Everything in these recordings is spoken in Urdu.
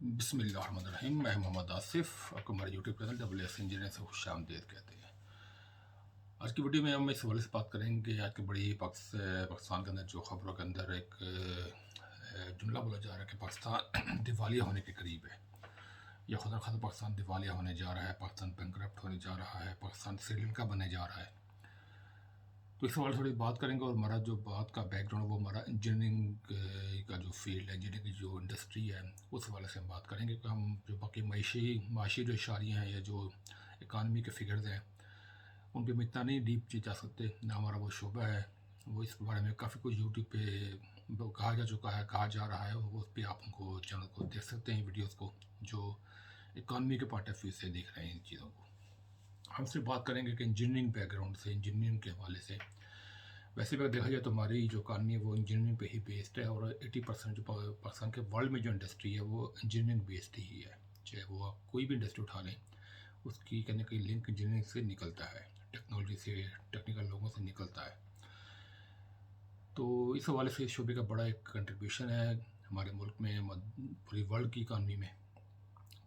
بسم اللہ الرحمن الرحیم۔ میں محمد آصف، آپ کو ہمارے YouTube channel double S engineer سے خوش آمدید کہتے ہیں۔ آج کی ویڈیو میں ہم اس حوالے سے بات کریں گے آج کی بڑی پاکستان کے اندر جو خبروں کے اندر ایک جملہ بولا جا رہا ہے کہ پاکستان دیوالیہ ہونے کے قریب ہے، یا خدا نخواستہ پاکستان دیوالیہ ہونے جا رہا ہے، پاکستان بینکرپٹ ہونے جا رہا ہے، پاکستان سری لنکا بننے جا رہا ہے۔ تو اس حوالے سے تھوڑی بات کریں گے، اور ہمارا جو بات کا بیک گراؤنڈ وہ ہمارا انجینئرنگ کا جو فیلڈ ہے، انجینئرنگ کی جو انڈسٹری ہے، اس حوالے سے ہم بات کریں گے کہ ہم جو باقی معاشی جو اشاریاں ہیں یا جو اکانومی کے فگرز ہیں ان پہ ہم اتنا نہیں ڈیپ جا سکتے، نہ ہمارا وہ شعبہ ہے۔ وہ اس بارے میں کافی کچھ یوٹیوب پہ کہا جا چکا ہے، کہا جا رہا ہے، وہ اس پہ آپ ان کو چینل کو دیکھ سکتے ہیں، ویڈیوز کو جو اکانومی کے پوائنٹ آف ویو سے دیکھ رہے ہیں ان چیزوں کو۔ ہم صرف بات کریں گے کہ انجینئرنگ بیک گراؤنڈ سے، انجینئرنگ کے حوالے سے۔ ویسے بھی اگر دیکھا جائے تو ہماری جو اکانومی ہے وہ انجینئرنگ پہ ہی بیسڈ ہے، اور 80% جو پاکستان کے ورلڈ میں جو انڈسٹری ہے وہ انجینئرنگ بیسڈ ہی ہے۔ چاہے وہ آپ کوئی بھی انڈسٹری اٹھا لیں، اس کی کہیں نہ کہیں لنک انجینئرنگ سے نکلتا ہے، ٹیکنالوجی سے، ٹیکنیکل لوگوں سے نکلتا ہے۔ تو اس حوالے سے اس شعبے کا بڑا ایک کنٹریبیوشن ہے ہمارے ملک میں، پوری ورلڈ کی اکانومی میں۔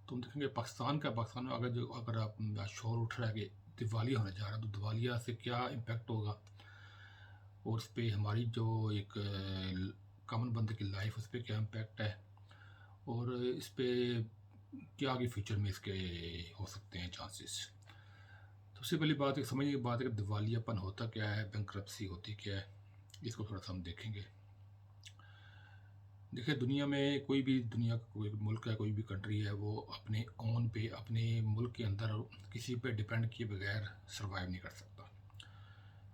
تو ہم دیکھیں گے پاکستان میں اگر آپ شور اٹھ رہا ہے کہ دیوالیہ ہونے جا رہا ہے، تو دیوالیہ سے کیا امپیکٹ ہوگا، اور اس پہ ہماری جو ایک کامن بندے کی لائف، اس پہ کیا امپیکٹ ہے، اور اس پہ کیا آگے فیوچر میں اس کے ہو سکتے ہیں چانسز۔ سب سے پہلی بات ایک سمجھنے کی بات ہے کہ دیوالیہ پن ہوتا کیا ہے، بینکرپسی ہوتی کیا ہے، اس کو تھوڑا سا ہم دیکھیں گے۔ دیکھیں، دنیا میں دنیا کا کوئی ملک ہے، کوئی بھی کنٹری ہے، وہ اپنے اون پہ، اپنے ملک کے اندر کسی پہ ڈیپینڈ کیے بغیر سروائیو نہیں کر سکتا۔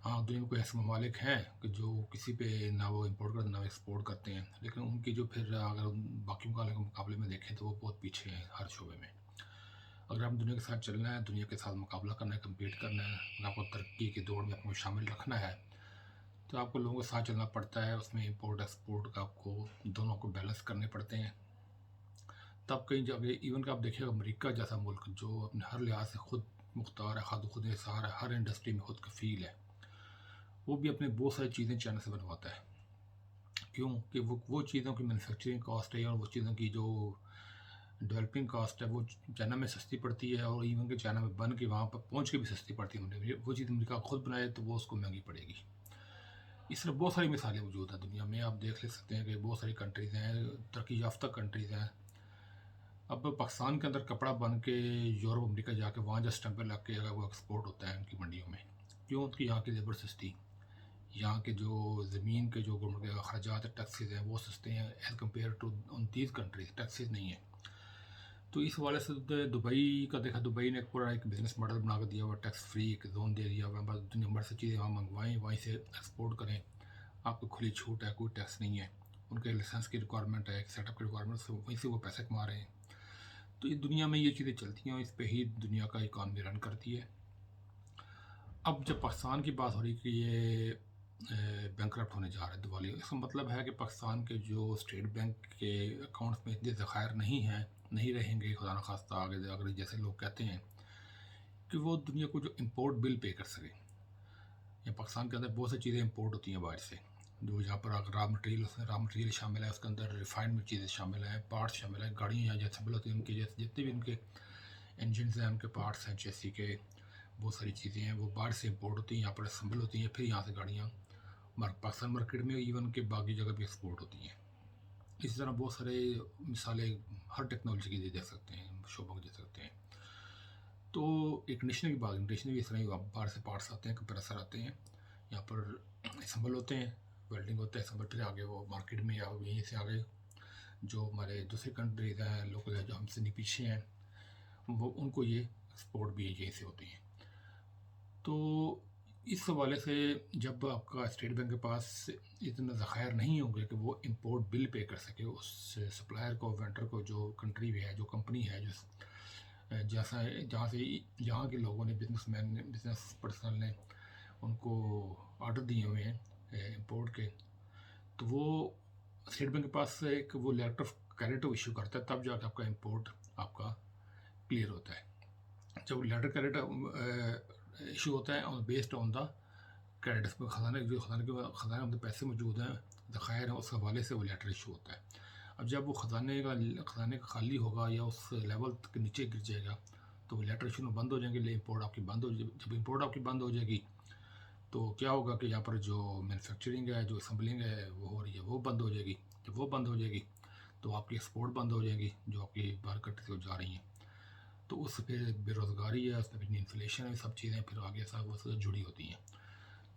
ہاں، دنیا میں کوئی ایسے ممالک ہیں کہ جو کسی پہ نہ وہ امپورٹ کرتے نہ ایکسپورٹ کرتے ہیں، لیکن ان کی جو پھر اگر باقی مقابلے میں دیکھیں تو وہ بہت پیچھے ہیں ہر شعبے میں۔ اگر ہم دنیا کے ساتھ چلنا ہے، دنیا کے ساتھ مقابلہ کرنا ہے، کمپیٹ کرنا ہے، اگر آپ کو ترقی کی دوڑ میں آپ کو شامل رکھنا ہے، تو آپ کو لوگوں کے ساتھ چلنا پڑتا ہے۔ اس میں امپورٹ ایکسپورٹ کا آپ کو دونوں کو بیلنس کرنے پڑتے ہیں۔ تب کہیں جب ایون کہ آپ دیکھیں امریکہ جیسا ملک جو اپنے ہر لحاظ سے خود مختار ہے، خود انحصار ہے، ہر انڈسٹری میں خود کفیل ہے، وہ بھی اپنے بہت ساری چیزیں چائنا سے بنواتا ہے۔ کیوں کہ وہ چیزوں کی مینوفیکچرنگ کاسٹ ہے، اور وہ چیزوں کی جو ڈیولپنگ کاسٹ ہے وہ چائنا میں سستی پڑتی ہے، اور ایون کہ چائنا میں بن کے وہاں پر پہنچ کے بھی سستی پڑتی ہے۔ وہ چیز امریکہ خود بنائے تو وہ اس کو مہنگی پڑے گی۔ اس طرح بہت ساری مثالیں موجود ہیں دنیا میں، آپ دیکھ لے سکتے ہیں کہ بہت ساری کنٹریز ہیں، ترقی یافتہ کنٹریز ہیں۔ اب پاکستان کے اندر کپڑا بن کے یورپ، امریکہ جا کے وہاں جو اسٹیمپل لگ کے اگر وہ ایکسپورٹ ہوتا ہے ان کی منڈیوں میں، کیوں کہ یہاں کی لیبر سستی، یہاں کے جو زمین کے جو گورنمنٹ کے اخراجات ٹیکسیز ہیں وہ سستے ہیں as compare to in these countries, taxes نہیں ہیں۔ تو اس حوالے سے دبئی کا دیکھا، دبئی نے ایک پورا ایک بزنس ماڈل بنا کے دیا ہوا، ٹیکس فری ایک زون دے دیا ہوا، بس دنیا بھر سے چیزیں وہاں منگوائیں، وہیں سے ایکسپورٹ کریں، آپ کو کھلی چھوٹ ہے، کوئی ٹیکس نہیں ہے۔ ان کے لائسنس کی ریکوائرمنٹ ہے، ایک سیٹ اپ کی ریکوائرمنٹ سے وہیں سے وہ پیسے کما رہے ہیں۔ تو اس دنیا میں یہ چیزیں چلتی ہیں، اس پہ ہی دنیا کا اکانومی رن کرتی ہے۔ اب جب پاکستان کی بات ہو رہی کہ یہ بینکرپٹ ہونے جا رہا ہے دیوالی، اس کا مطلب ہے کہ پاکستان کے جو اسٹیٹ بینک کے اکاؤنٹس میں اتنے ذخائر نہیں ہیں، نہیں رہیں گے خدا نخواستہ آگے، اگر جیسے لوگ کہتے ہیں کہ وہ دنیا کو جو امپورٹ بل پے کر سکے۔ یا پاکستان کے اندر بہت سی چیزیں امپورٹ ہوتی ہیں باہر سے، جو جہاں پر را مٹیریل شامل ہے، اس کے اندر ریفائنڈ چیزیں شامل ہیں، پارٹس شامل ہیں، گاڑیاں یا اسمبل ہوتی ہیں ان کے، جتنے بھی ان کے انجنز ہیں، ان کے پارٹس ہیں، چیسی کے بہت ساری چیزیں ہیں، وہ باہر سے امپورٹ ہوتی ہیں، یہاں پر اسمبل ہوتی ہیں، پھر یہاں سے گاڑیاں پاکستان مارکیٹ میں ایون کہ باقی جگہ بھی ایکسپورٹ ہوتی ہیں۔ اسی طرح بہت سارے مثالیں ہر ٹیکنالوجی کی دیکھ سکتے ہیں، شعبوں کو دیکھ سکتے ہیں۔ تو ایک نیشنل کی بات، نیشنل بھی اس طرح ہی باہر سے پارٹس آتے ہیں، کمپریسر آتے ہیں، یہاں پر اسمبل ہوتے ہیں، ویلڈنگ ہوتا ہے، اسمبل پھر آگے وہ مارکیٹ میں یا یہیں سے آگے جو ہمارے دوسری کنٹریز ہیں، لوکل ہیں جو ہم سے نہیں پیچھے ہیں، وہ ان کو یہ ایکسپورٹ بھی یہیں سے ہوتی ہیں۔ تو اس حوالے سے جب آپ کا اسٹیٹ بینک کے پاس اتنا ذخائر نہیں ہوں گے کہ وہ امپورٹ بل پے کر سکے اس سپلائر کو، وینڈر کو، جو کنٹری بھی ہے، جو کمپنی ہے، جہاں کے لوگوں نے، بزنس مین نے، بزنس پرسنل نے ان کو آرڈر دیے ہوئے ہیں امپورٹ کے، تو وہ اسٹیٹ بینک کے پاس ایک وہ لیٹر آف کریڈٹ ایشو کرتا ہے، تب جا کے آپ کا امپورٹ آپ کا کلیئر ہوتا ہے۔ جب لیٹر کریڈٹ ایشو ہوتا ہے اور بیسڈ آن دا کریڈٹ، خزانے میں پیسے موجود ہیں، ذخائر ہیں، اس حوالے سے وہ لیٹر ایشو ہوتا ہے۔ اب جب وہ خزانے کا خالی ہوگا یا اس لیول کے نیچے گر جائے گا تو وہ لیٹریشن بند ہو جائیں گے، امپورٹ آپ کی بند ہو جائے. جب امپورٹ آپ کی بند ہو جائے گی تو کیا ہوگا کہ یہاں پر جو مینوفیکچرنگ ہے، جو اسمبلنگ ہے وہ ہو رہی ہے، وہ بند ہو جائے گی. جب وہ بند ہو جائے گی تو آپ کی ایکسپورٹ بند ہو جائے گی جو آپ کی باہر کنٹری سے جا رہی ہیں. تو اس سے پھر بے روزگاری ہے، اس میں پھر انفلیشن ہے، سب چیزیں پھر آگے سب اس سے جڑی ہوتی ہیں.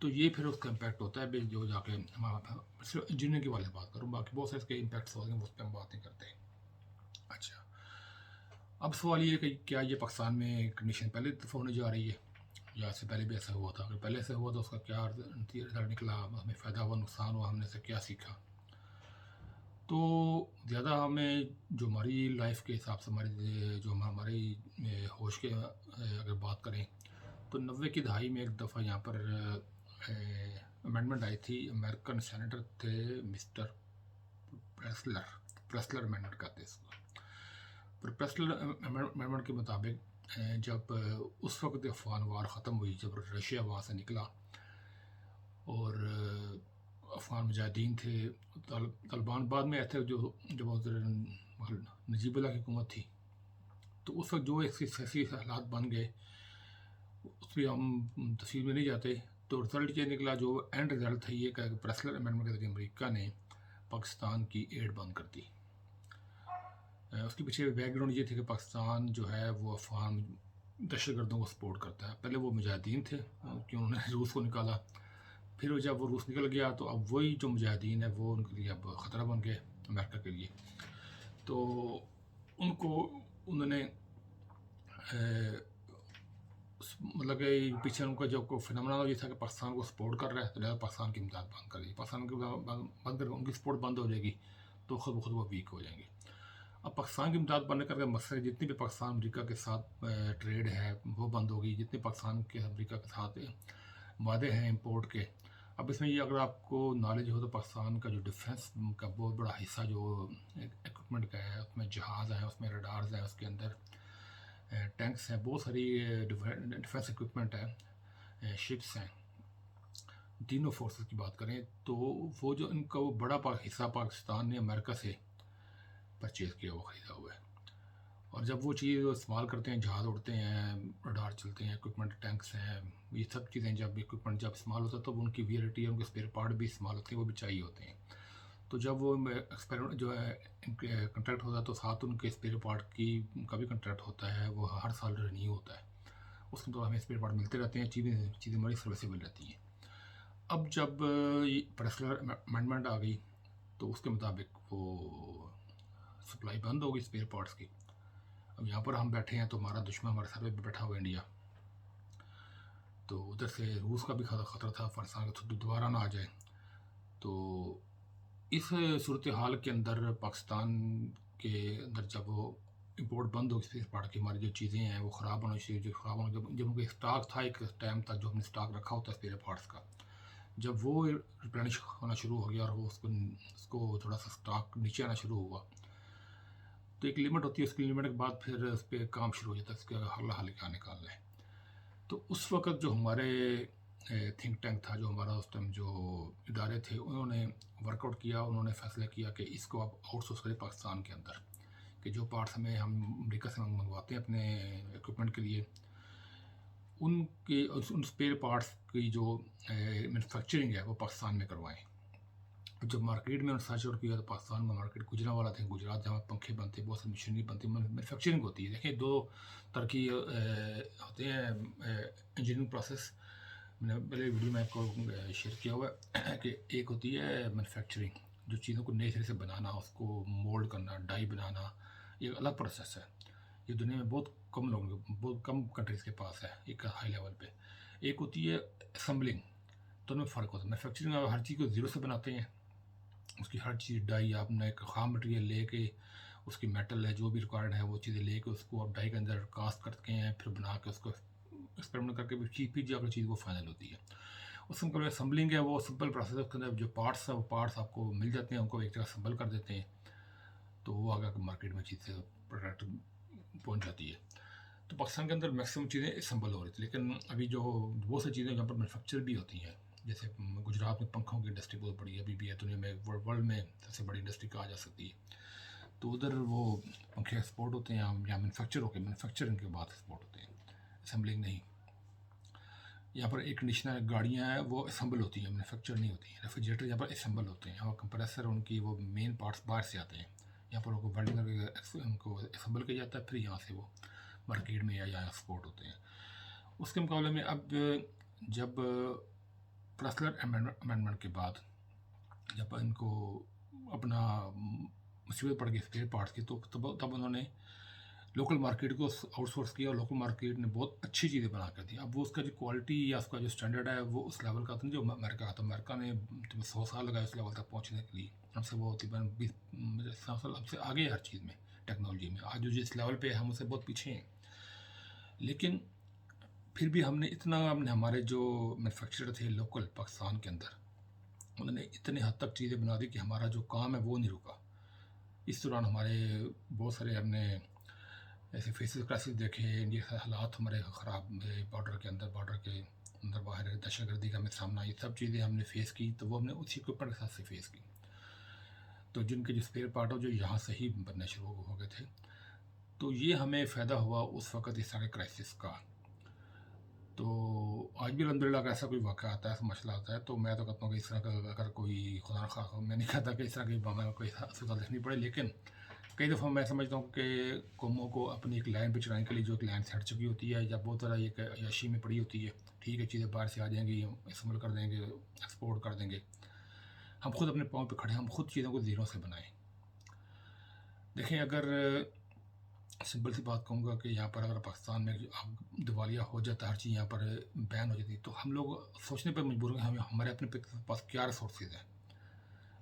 تو یہ پھر اس کا امپیکٹ ہوتا ہے جو جا کے صرف انجینئرنگ کے والے بات کروں، باقی بہت سے اس کے امپیکٹس ہوتے ہیں، اس پہ ہم بات نہیں کرتے. اچھا، اب سوال یہ ہے کہ کیا یہ پاکستان میں کنڈیشن پہلے دفعہ ہونے جا رہی ہے یا اس سے پہلے بھی ایسا ہوا تھا؟ اگر پہلے سے ہوا تو اس کا کیا رزلٹ نکلا، ہمیں فائدہ ہوا، نقصان ہوا، ہم نے سے کیا سیکھا؟ تو زیادہ ہمیں جو ہماری لائف کے حساب سے جو ہماری ہوش کے اگر بات کریں تو 90 کی دہائی میں ایک دفعہ یہاں پر امینڈمنٹ آئی تھی. امریکن سینیٹر تھے مسٹر پریسلر امینڈمنٹ کہتے ہیں اس کو. پریسلر امینڈمنٹ کے مطابق جب اس وقت افغان وار ختم ہوئی، جب رشیا وہاں سے نکلا اور افغان مجاہدین تھے، طالبان بعد میں آئے تھے، جب نجیب اللہ کی حکومت تھی تو اس وقت جو ایک سیاسی حالات بن گئے اس پہ ہم تفصیل میں نہیں جاتے. تو رزلٹ یہ نکلا، جو اینڈ رزلٹ تھا یہ کہ پریسلر امینڈمنٹ کے ذریعے امریکہ نے پاکستان کی ایڈ بند کر دی. اس کے پیچھے بیک گراؤنڈ یہ تھی کہ پاکستان جو ہے وہ افغان دہشت گردوں کو سپورٹ کرتا ہے. پہلے وہ مجاہدین تھے کہ انہوں نے روس کو نکالا، پھر جب وہ روس نکل گیا تو اب وہی جو مجاہدین ہیں وہ ان کے لیے اب خطرہ بن گئے امریکہ کے لیے. تو انہوں نے مطلب کہ پیچھے ان کا جو فنامنا یہ تھا کہ پاکستان کو سپورٹ کر رہا ہے تو لہٰذا پاکستان کی امداد بند کر دی. پاکستان کی بند کر ان کی سپورٹ بند ہو جائے گی تو خود بخود وہ ویک ہو جائیں گے. اب پاکستان کی امداد بند کر کے مسئلہ جتنی بھی پاکستان امریکہ کے ساتھ ٹریڈ ہے وہ بند ہوگی، جتنے پاکستان کے امریکہ کے ساتھ وعدے ہیں امپورٹ کے. اب اس میں یہ اگر آپ کو نالج ہو تو پاکستان کا جو ڈیفنس کا بہت بڑا حصہ جو ایکوپمنٹ کا ہے، اس میں جہاز ہیں، اس میں ریڈارز ہیں، اس کے اندر ٹینکس ہیں، بہت ساری ڈیفنس ایکوپمنٹ ہیں، شپس ہیں. تینوں فورسز کی بات کریں تو وہ جو ان کا وہ بڑا حصہ پاکستان نے امریکہ سے پرچیز کیا، وہ خریدا ہوا ہے. اور جب وہ چیز استعمال کرتے ہیں، جہاز اڑتے ہیں، ریڈار چلتے ہیں، ایکوپمنٹ ٹینکس ہیں، یہ سب چیزیں جب ایکوپمنٹ جب استعمال ہوتا ہے تو ان کی ویئرٹی اور ان کے اسپیئر پارٹ بھی استعمال ہوتے ہیں، وہ بھی چاہیے ہوتے ہیں. تو جب وہ ایکسپیریمنٹ جو ہے کنٹریکٹ ہوتا ہے تو ساتھ ان کے اسپیئر پارٹ کا بھی کنٹریکٹ ہوتا ہے، وہ ہر سال رینیو ہوتا ہے. اس میں تو ہمیں اسپیئر پارٹ ملتے رہتے ہیں، چیزیں ہماری سروسیبل رہتی ہیں. اب جب پریسلر امینڈمنٹ آ گئی تو اس کے مطابق وہ سپلائی بند ہو گئی اسپیئر پارٹس کی. اب یہاں پر ہم بیٹھے ہیں تو ہمارا دشمن ہمارے سر پہ بیٹھا ہوا انڈیا، تو ادھر سے روس کا بھی خطرہ تھا افغانستان کا دوبارہ نہ آ جائے. تو اس صورتحال کے اندر پاکستان کے اندر جب وہ امپورٹ بند ہو اسپیئر پارٹ کی، ہماری جو چیزیں ہیں وہ خراب ہونا شروع، جو خراب ہونا جب ان کا اسٹاک تھا ایک ٹائم تک جو ہم نے اسٹاک رکھا ہوتا ہے اسپیئر پارٹس کا، جب وہ ریپلینش ہونا شروع ہو گیا اور وہ اس کو تھوڑا سا اسٹاک نیچے آنا شروع ہوا تو ایک لمٹ ہوتی ہے، اس کی لمٹ کے بعد پھر اس پہ کام شروع ہو جاتا ہے، اس کا حل کیا نکالنا ہے. تو اس وقت جو ہمارے تھنک ٹینک تھا، جو ہمارا اس ٹائم جو ادارے تھے، انہوں نے ورک آؤٹ کیا، انہوں نے فیصلہ کیا کہ اس کو آپ آؤٹ سورس کریں پاکستان کے اندر، کہ جو پارٹس ہم امریکہ سے منگواتے ہیں اپنے ایکوپمنٹ کے لیے، ان اسپیئر پارٹس کی جو مینوفیکچرنگ ہے وہ پاکستان میں کروائیں. جب مارکیٹ میں سرچ آؤٹ کیا تو پاکستان میں مارکیٹ گجرانوالا تھے، گجرات جہاں پنکھے بنتے، بہت سی مشینری بنتی، مینوفیکچرنگ ہوتی ہے. دیکھیں دو طرح کی ہوتے ہیں انجینئرنگ پروسیس. میں نے پہلے ویڈیو میں آپ کو شیئر کیا ہوا ہے کہ ایک ہوتی ہے مینوفیکچرنگ، جو چیزوں کو نئے سرے سے بنانا، اس کو مولڈ کرنا، ڈائی بنانا، یہ الگ پروسیس ہے. یہ دنیا میں بہت کم کنٹریز کے پاس ہے ایک ہائی لیول پہ. ایک ہوتی ہے اسمبلنگ، دونوں میں فرق ہوتا ہے. مینوفیکچرنگ آپ ہر چیز کو زیرو سے بناتے ہیں، اس کی ہر چیز ڈائی، آپ نے ایک خام مٹیریل لے کے اس کی میٹل ہے جو بھی ریکوائرڈ ہے وہ چیزیں لے کے اس کو آپ ڈائی کے اندر کاسٹ کرتے ہیں، پھر بنا کے اس کو ایکسپیریمنٹ کر کے پھر جو چیز وہ فائنل ہوتی ہے. اس میں اسمبلنگ ہے، وہ سمپل پروسیس ہے. اس کے اندر جو پارٹس ہیں وہ پارٹس آپ کو مل جاتے ہیں، ان کو ایک جگہ اسمبل کر دیتے ہیں تو وہ آگے مارکیٹ میں چیز سے پروڈکٹ پہنچ جاتی ہے. تو پاکستان کے اندر میکسیمم چیزیں اسمبل ہو رہی تھی، لیکن ابھی جو بہت سی چیزیں جہاں پر مینوفیکچر بھی ہوتی ہیں جیسے گجرات میں پنکھوں کی انڈسٹری بہت بڑی ابھی بھی ہے، دنیا میں ورلڈ میں سب سے بڑی انڈسٹری کہا جا سکتی ہے. تو ادھر وہ پنکھے ایکسپورٹ ہوتے ہیں، یا مینوفیکچر ہو کے مینوفیکچرنگ کے بعد ایکسپورٹ ہوتے ہیں، اسمبلنگ نہیں. یہاں پر ایئر کنڈیشنر گاڑیاں ہیں وہ اسمبل ہوتی ہیں، مینوفیکچر نہیں ہوتی ہیں. ریفریجریٹر یہاں پر اسمبل ہوتے ہیں، اور کمپریسر ان کی وہ مین پارٹس باہر سے آتے ہیں. یہاں پر ان کو ویلڈنگ کر کے ان کو اسمبل کیا جاتا ہے، پھر یہاں سے وہ مارکیٹ میں یا یہاں ایکسپورٹ ہوتے ہیں. اس کے مقابلے میں اب جب پرسلر امینڈمنٹ کے بعد جب ان کو اپنا مصیبت پڑ گئی اسپیئر پارٹس کی، تو تب انہوں نے لوکل مارکیٹ کو آؤٹ سورس کیا، اور لوکل مارکیٹ نے بہت اچھی چیزیں بنا کر دی. اب وہ اس کا جو کوالٹی یا اس کا جو اسٹینڈرڈ ہے وہ اس لیول کا تھا جو امریکہ کا تھا. امریکہ نے 100 سال لگائے اس لیول تک پہنچنے کے لیے. ہم سے وہ تقریباً 20 سال ہم سے آگے ہر چیز میں، ٹیکنالوجی میں. آج جو جس لیول پہ ہم اس سے بہت پیچھے ہیں، لیکن پھر بھی ہم نے ہمارے جو مینوفیکچرر تھے لوکل پاکستان کے اندر، انہوں نے اتنے حد تک چیزیں بنا دی کہ ہمارا جو کام ہے وہ نہیں رکا. اس دوران ہمارے بہت سارے ہم نے ایسے فیسز کرائسس دیکھے. انڈیا کے حالات ہمارے خراب، بارڈر کے اندر باہر دہشت گردی کا ہمیں سامنا، یہ سب چیزیں ہم نے فیس کی. تو وہ ہم نے اسی اکوپمنٹ کے ساتھ سے فیس کی. تو جن کے جو اسپیئر پارٹ ہو جو یہاں سے ہی بننے شروع ہو گئے تھے، تو یہ ہمیں فائدہ ہوا اس وقت اس سارے کرائسس کا. تو آج بھی الحمد للہ اگر ایسا کوئی واقعہ آتا ہے، ایسا مسئلہ آتا ہے، تو میں تو کہتا ہوں کہ اس طرح کا اگر کوئی خدا نخواستہ، میں نہیں کہتا کہ اس طرح کی کوئی صورت دیکھنی پڑے، لیکن کئی دفعہ میں سمجھتا ہوں کہ قوموں کو اپنی ایک لائن پہ چلانے کے لیے جو ایک لائن ہٹ چکی ہوتی ہے، یا بہت طرح ایک عیاشی میں پڑی ہوتی ہے، ٹھیک ہے چیزیں باہر سے آ جائیں گی، استعمال کر دیں گے، ایکسپورٹ کر دیں گے. ہم خود اپنے پاؤں پہ کھڑے ہیں، ہم خود چیزوں کو زیرو سے بنائیں. دیکھیں، اگر سمپل سی بات کہوں گا کہ یہاں پر اگر پاکستان میں دیوالیہ ہو جاتا، ہر چیز یہاں پر بین ہو جاتی، تو ہم لوگ سوچنے پہ مجبور ہیں ہمارے اپنے پاس کیا ریسورسز ہیں.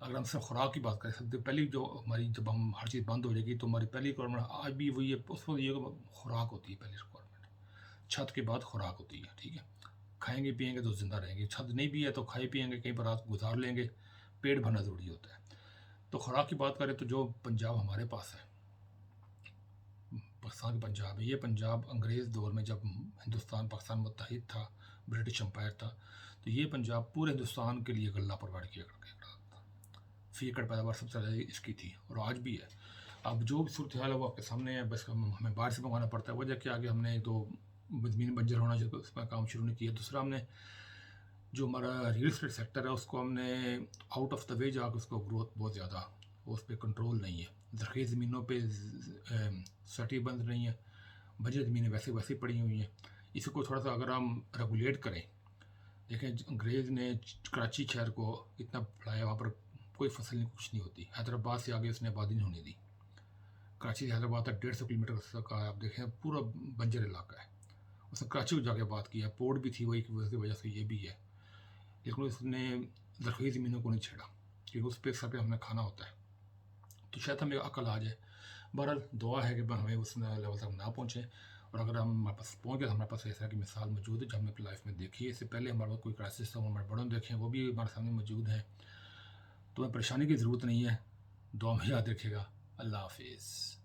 اگر ہم صرف خوراک کی بات کریں، پہلی جو ہماری جب ہم ہر چیز بند ہو جائے گی تو ہماری پہلی ریکوائرمنٹ آج بھی وہی ہے، اس وقت یہ خوراک ہوتی ہے. پہلی ریکوائرمنٹ چھت کے بعد خوراک ہوتی ہے. ٹھیک ہے، کھائیں گے پیئیں گے تو زندہ رہیں گے. چھت نہیں بھی ہے تو کھائے پیئیں گے، کہیں پر رات گزار لیں گے، پیٹ بھرنا ضروری ہوتا ہے. تو خوراک کی بات کریں تو جو پنجاب ہمارے پاس ہے، پاکستان کا پنجاب ہے، یہ پنجاب انگریز دور میں جب ہندوستان پاکستان متحد تھا، برٹش امپائر تھا، تو یہ پنجاب پورے ہندوستان کے لیے غلہ پرووائڈ کیا کرتا تھا. فی ایکڑ پیداوار سب سے زیادہ اس کی تھی، اور آج بھی ہے. اب جو بھی صورتحال ہے وہ آپ کے سامنے ہے، بس ہمیں باہر سے منگوانا پڑتا ہے. وجہ کہ آگے ہم نے تو زمین بنجر ہونا جو اس میں کام شروع نہیں کیا. دوسرا، ہم نے جو ہمارا ریئل اسٹیٹ سیکٹر ہے اس کو ہم نے آؤٹ آف دا وے جا کے اس کو گروتھ بہت زیادہ، اس پہ کنٹرول نہیں ہے. زرخیز زمینوں پہ سٹی بند نہیں ہے، بجے زمینیں ویسے پڑی ہوئی ہیں. اس کو تھوڑا سا اگر ہم ریگولیٹ کریں. دیکھیں، انگریز نے کراچی شہر کو اتنا بڑھایا، وہاں پر کوئی فصل نہیں، کچھ نہیں ہوتی. حیدرآباد سے آگے اس نے آبادی نہیں ہونے دی. کراچی سے حیدرآباد تک 150 کلومیٹر کا آپ دیکھیں پورا بنجر علاقہ ہے. اس نے کراچی کو جا کے بات کی ہے، پورٹ بھی تھی وہی کی وجہ سے یہ بھی ہے، لیکن اس نے زرخیز زمینوں کو نہیں چھیڑا، کیونکہ اس پہ سب پہ ہم نے کھانا ہوتا ہے. تو شاید ہمیں عقل آ جائے. بہرحال دعا ہے کہ ہمیں اس لیول تک نہ پہنچیں، اور اگر ہم ہمارے پاس پہنچ گئے، ہمارے پاس اس طرح کی مثال موجود ہے جو ہم نے اپنی لائف میں دیکھی ہے. اس سے پہلے ہمارے پاس کوئی کرائسس تھا، ہمارے بڑوں نے دیکھے ہیں، وہ بھی ہمارے سامنے موجود ہیں. تو پریشانی کی ضرورت نہیں ہے. دعا میں یاد رکھے گا. اللہ حافظ.